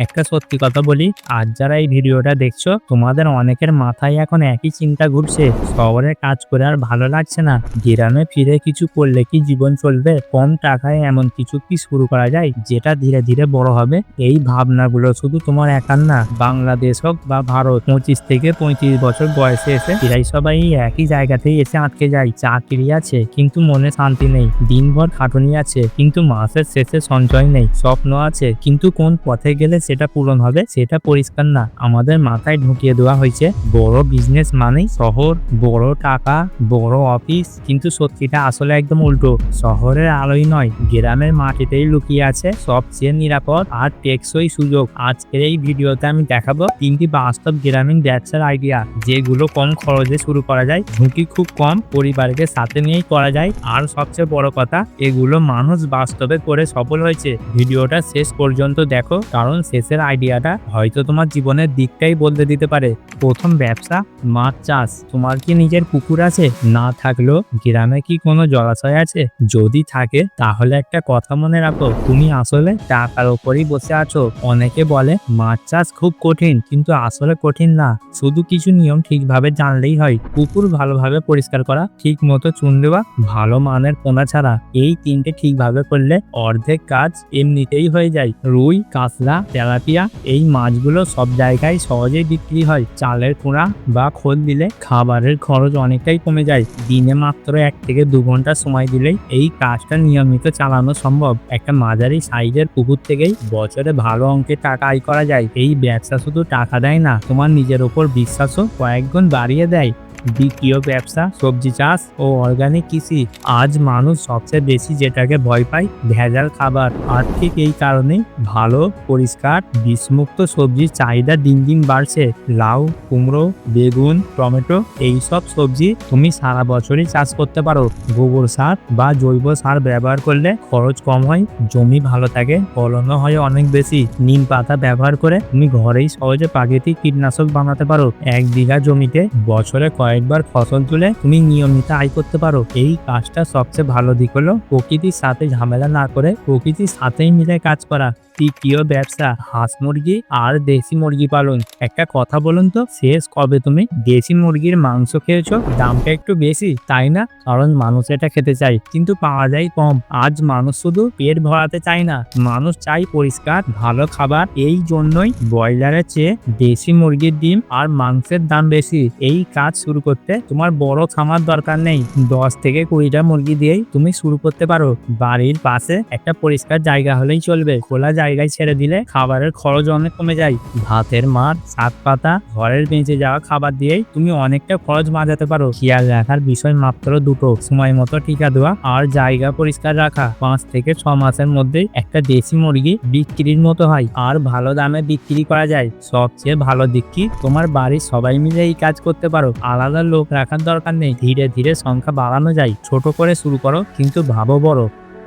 একটা সত্যি কথা বলি, আজ যারা এই ভিডিওটা দেখছো তোমাদের অনেকের মাথায় এখন একই চিন্তা ঘুরছে, শহরে কাজ করে আর ভালো লাগছে না, গ্রামে ফিরে কিছু করলে কি জীবন চলবে, কম টাকায় এমন কিছু কি শুরু করা যায় যেটা ধীরে ধীরে বড় হবে। এই ভাবনাগুলো শুধু তোমার একার না, বাংলাদেশ হোক বা ভারত, 25 থেকে 35 বছর বয়সে এসে এরাই সবাই একই জায়গাতেই এসে আটকে যায়। চাকরি আছে কিন্তু মনে শান্তি নেই, দিনভর খাটুনি আছে কিন্তু মাসের শেষে সঞ্চয় নেই, স্বপ্ন আছে কিন্তু কোন পথে গেলে সেটা পূরণ হবে সেটা পরিষ্কার না। আমাদের মাথায় ঢুকিয়ে দেওয়া হয়েছে বড় বিজনেস মানেই শহর, বড় টাকা, বড় অফিস, কিন্তু সত্যিটা আসলে একদম উল্টো। শহরের আলোই নয়, গ্রামের মাটিতেই লুকিয়ে আছে সবচেয়ে নিরাপদ আর টেকসই সুযোগ। আজকের এই ভিডিওতে আমি দেখাবো 3টি বাস্তব গ্রামীণ ব্যবসার আইডিয়া, যেগুলো কম খরচে শুরু করা যায়, ঝুঁকি খুব কম, পরিবারকে সাথে নিয়েই করা যায়, আর সবচেয়ে বড় কথা এগুলো মানুষ বাস্তবে করে সফল হয়েছে। ভিডিওটা শেষ পর্যন্ত দেখো, কারণ শেষের আইডিয়াটা হয়তো তোমার জীবনের দিকটাই বদলে দিতে পারে। প্রথম ব্যবসা, মাছ চাষ। তোমার কি নিজের পুকুর আছে? না থাকলেও গ্রামে কি কোনো জলাশয় আছে? যদি থাকে তাহলে একটা কথা মনে রাখো, তুমি আসলে টাকার উপরই বসে আছো। অনেকে বলে মাছ চাষ খুব কঠিন, কিন্তু আসলে কঠিন না, শুধু কিছু নিয়ম ঠিকভাবে জানলেই হয়। পুকুর ভালোভাবে পরিষ্কার করা, ঠিক মতো চুন দেওয়া, ভালো মানের পোনা ছাড়া, এই 3টে ঠিকভাবে করলে অর্ধেক কাজ এমনিতেই হয়ে যায়। রুই, কাতলা, তেলাপিয়া, এই মাছগুলো সব জায়গায় সহজেই বিক্রি হয়। চালের কুড়া বা খোল দিলে খাবারের খরচ অনেকটাই কমে যায়। দিনে মাত্র 1 থেকে 2 ঘন্টা সময় দিলেই এই কাজটা নিয়মিত চালানো সম্ভব। একটা মাঝারি সাইজের পুকুর থেকেই বছরে ভালো অঙ্কের টাকা আয় করা যায়। এই ব্যবসা শুধু টাকা দেয় না, তোমার নিজের উপর বিশ্বাসও কয়েক গুণ বাড়িয়ে দেয়। দ্বিতীয় ব্যবসা, সবজি চাষ ও অর্গানিক কৃষি। আজ মানুষ সবচেয়ে বেশি যেটাকে ভয় পায়, ভেজাল খাবার। আর ঠিক এই কারণেই ভালো, পরিষ্কার, বিষমুক্ত সবজির চাহিদা দিন দিন বাড়ছে। লাউ, কুমড়ো, বেগুন, টমেটো, এইসব সবজি তুমি সারা বছরই চাষ করতে পারো। গোবর সার বা জৈব সার ব্যবহার করলে খরচ কম হয়, জমি ভালো থাকে, ফলনও হয় অনেক বেশি। নিম পাতা ব্যবহার করে তুমি ঘরেই সহজে প্রাকৃতিক কীটনাশক বানাতে পারো। 1 বিঘা জমিতে বছরে কয়েকবার ফসল তুলে তুমি নিয়মিত আয় করতে পারো। এই কাজটা সবচেয়ে ভালো দিক হলো প্রকৃতির সাথে ঝামেলা না করে প্রকৃতির সাথেই মিলে কাজ করা। তৃতীয় ব্যবসা, হাঁস মুরগি আর দেশি মুরগি পালন। একটা কথা বলুন তো, শেষ কবে তুমি দেশি মুরগির মাংস খেয়েছো? দামটা একটু বেশি, তাই না? কারণ মানুষ এটা খেতে চায়, কিন্তু পাওয়া যায় কম। আজ মানুষ শুধু পেট ভরাতে চায় না, মানুষ চায় পরিষ্কার ভালো খাবার। এই জন্যই ব্রয়লারের চেয়ে দেশি মুরগির ডিম আর মাংসের দাম বেশি। এই কাজ শুরু করতে তোমার বড় খামার দরকার নেই, 10 থেকে 20টা মুরগি দিয়েই তুমি শুরু করতে পারো। বাড়ির পাশে একটা পরিষ্কার জায়গা হলেই চলবে। খোলা জায়গায় ছেড়ে দিলে খাবারের খরচ অনেক কমে যায়। ভাতের মার, শাক পাতা, ঘরের বেঁচে যাওয়া খাবার দিয়েই তুমি অনেকটা খরচ বাঁচাতে পারো। খেয়াল রাখার বিষয় মাত্র দুটো, সময় মতো টিকা দেওয়া আর জায়গা পরিষ্কার রাখা। 5 থেকে 6 মাসের মধ্যেই একটা দেশি মুরগি বিক্রির মতো হয় আর ভালো দামে বিক্রি করা যায়। সবচেয়ে ভালো দিক কি, তোমার বাড়ির সবাই মিলে এই কাজ করতে পারো, আলাদা লোক রাখার দরকার নেই। ধীরে ধীরে সংখ্যা বাড়ানো যায়। ছোট করে শুরু করো, কিন্তু ভাবো বড়।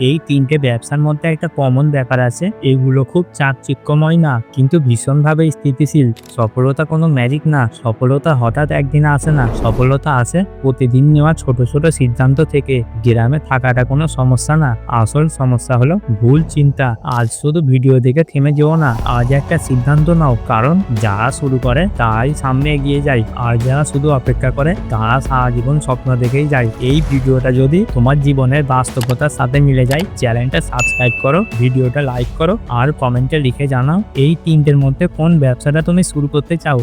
এই 3টে ব্যবসার মধ্যে একটা কমন ব্যাপার আছে, এগুলো খুব চাকচিক্যময় না, কিন্তু ভীষণভাবে স্থিতিশীল। সফলতা কোনো ম্যাজিক না, সফলতা হঠাৎ একদিনে আসে না, সফলতা আসে প্রতিদিন নেওয়া ছোট ছোট সিদ্ধান্ত থেকে। গ্রামে থাকাটা কোনো সমস্যা না, আসল সমস্যা হলো ভুল চিন্তা। আজ শুধু ভিডিও দেখে থেমে যেও না, আজ একটা সিদ্ধান্ত নাও, কারণ যারা শুরু করে তারাই সামনে এগিয়ে যায়, আর যারা শুধু অপেক্ষা করে তারা সারা জীবন স্বপ্ন দেখেই যায়। এই ভিডিওটা যদি তোমার জীবনের বাস্তবতার সাথে মিলে যায়, চ্যানেলটা সাবস্ক্রাইব করো, ভিডিওটা লাইক করো আর কমেন্টে লিখে জানাও এই 3টের মধ্যে কোন ব্যবসাটা তুমি শুরু করতে চাও।